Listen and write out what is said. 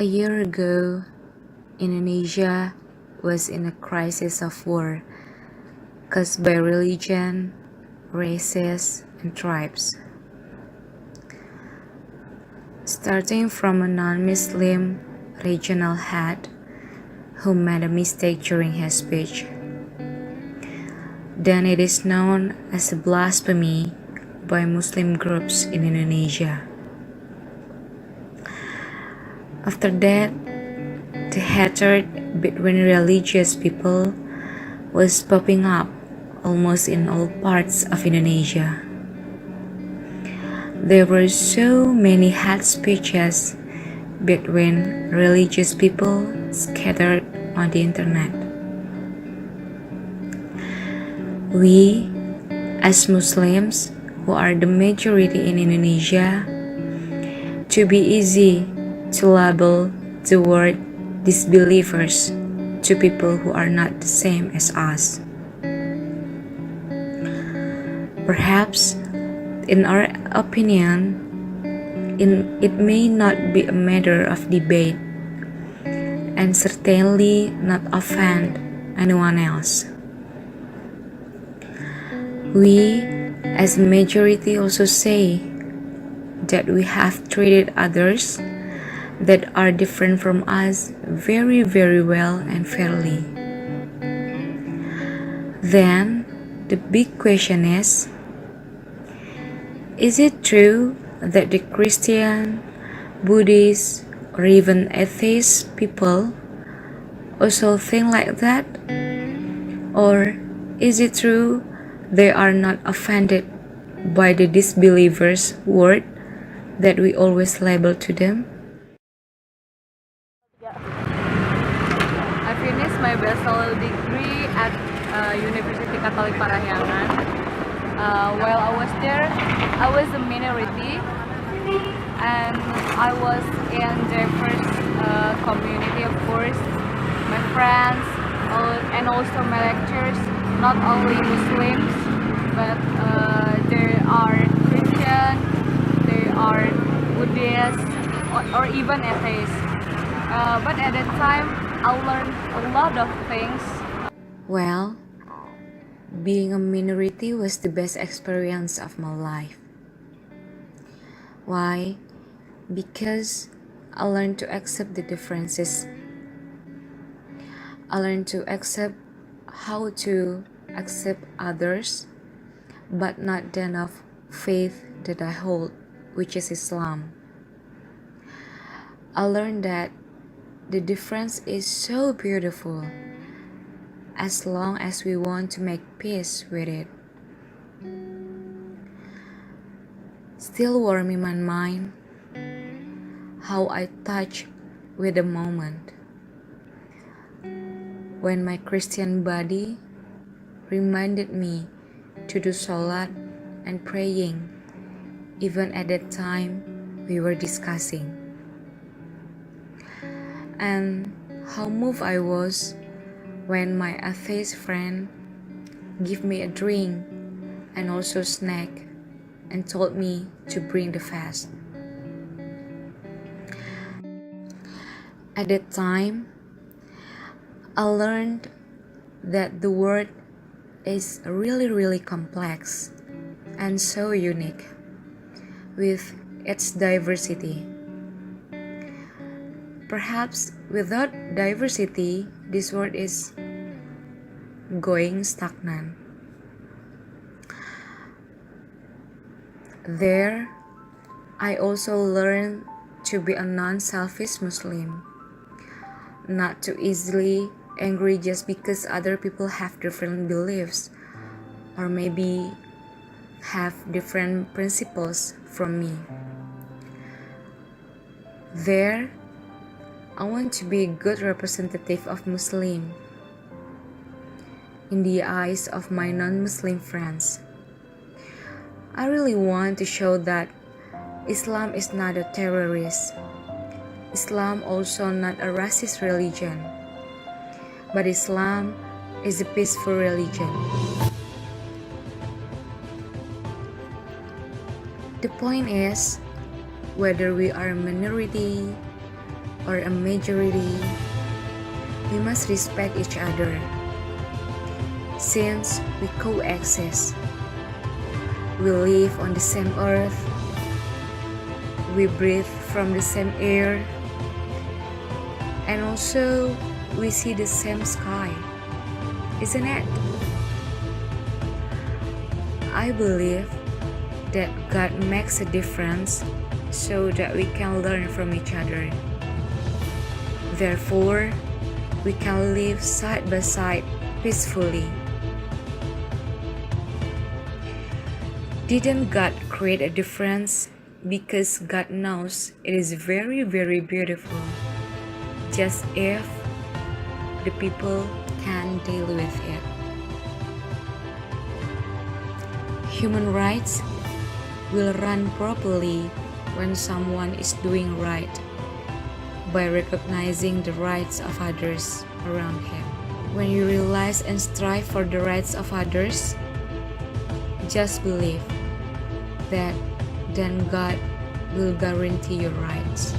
A year ago, Indonesia was in a crisis of war caused by religion, races, and tribes. Starting from a non-Muslim regional head who made a mistake during his speech. Then it is known as a blasphemy by Muslim groups in Indonesia. After that, the hatred between religious people was popping up almost in all parts of Indonesia. There were so many hate speeches between religious people scattered on the internet. We, as Muslims who are the majority in Indonesia, to be easy to label the word disbelievers to people who are not the same as us. Perhaps, in our opinion, it may not be a matter of debate and certainly not offend anyone else. We, as a majority, also say that we have treated others that are different from us very, very well and fairly. Then, the big question is it true that the Christian, Buddhist, or even atheist people also think like that? Or is it true they are not offended by the disbelievers word that we always label to them? I finished my bachelor degree at University Catholic Parahyangan. While I was there, I was a minority, and I was in diverse community, of course. My friends and also my lecturers, not only Muslims, but there are Christian, there are Buddhists, or even atheists. But at that time, I learned a lot of things. Well, being a minority was the best experience of my life. Why? Because I learned to accept the differences. I learned to accept how to accept others, but not that of faith that I hold, which is Islam. I learned that the difference is so beautiful as long as we want to make peace with it. Still warm in my mind how I touch with the moment when my Christian body reminded me to do salat and praying even at that time we were discussing. And how moved I was when my atheist friend gave me a drink and also snack and told me to bring the fast. At that time, I learned that the world is really, really complex and so unique with its diversity. Perhaps without diversity, this world is going stagnant. There, I also learned to be a non-selfish Muslim, not to easily angry just because other people have different beliefs or maybe have different principles from me. There, I want to be a good representative of Muslim in the eyes of my non-Muslim friends. I really want to show that Islam is not a terrorist. Islam also not a racist religion. But Islam is a peaceful religion. The point is, whether we are a minority, or a majority, we must respect each other. Since we coexist, we live on the same earth, we breathe from the same air, and also we see the same sky, isn't it? I believe that God makes a difference so that we can learn from each other. Therefore, we can live side by side peacefully. Didn't God create a difference? Because God knows it is very, very beautiful. Just if the people can deal with it. Human rights will run properly when someone is doing right by recognizing the rights of others around him. When you realize and strive for the rights of others, just believe that then God will guarantee your rights.